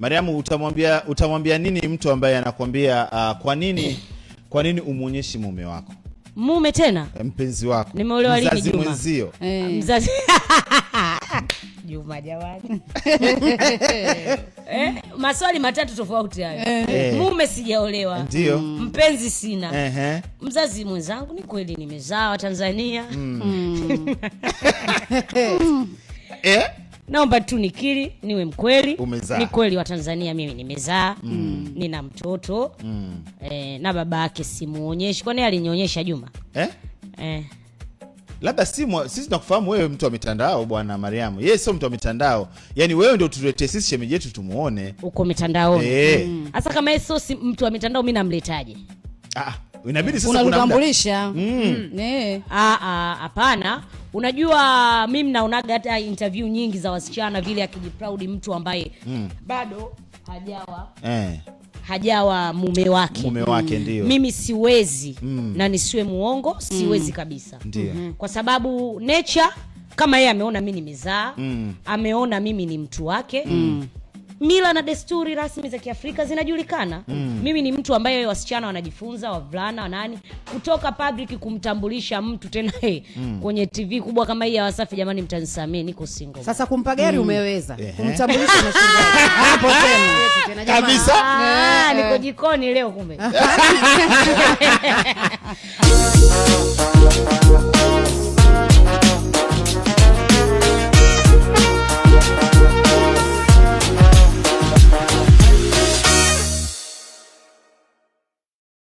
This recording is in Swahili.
Mariamu, utamwambia nini mtu ambaye anakuambia kwa nini umuonyeshi mume wako? Mume tena? Mpenzi wako. Nimeolewa lini Juma? Mwenzio. Mzazi. Juma jamani. Maswali matatu tofauti hayo. Mume sijaolewa. Ndio. Mpenzi sina. Mzazi mwenzangu ni kweli nimezaa wa Tanzania. Naomba tu nikiri niwe mkweli. Ni kweli wa Tanzania mimi nimezaa. Nina mtoto. Na babake simuonyeshi. Kwani alinionyesha Juma? Labda sisi tunakufahamu wewe mtu wa mitandao bwana Mariamu. Yeye sio mtu wa mitandao. Yaani wewe ndio tuletee sisi shemeji yetu tumuone. Uko mitandaoni. Sasa kama yeye sio mtu wa mitandao mimi namletaje? Inabidi sasa unatambulisha. Hapana. Unajua mimi naonaga hata interview nyingi za wasichana vile akijiproud mtu ambaye bado hajawa mume wake. Ndio. Mimi siwezi na nisiwe muongo, siwezi kabisa. Kwa sababu nature kama yeye ameona mimi nimezaa, ameona mimi ni mtu wake. Mila na desturi rasmi za Kiafrika zinajulikana. Mimi ni mtu ambaye wasichana wanajifunza, wavulana wanani kutoka public kumtambulisha mtu tena kwenye TV kubwa kama hii ya Wasafi. Jamani, mtanisamee niko single. Sasa kumpa gari umeweza. Kumtambulisha na shingo. Hapo tena kabisa. Niko jikoni leo kumbe.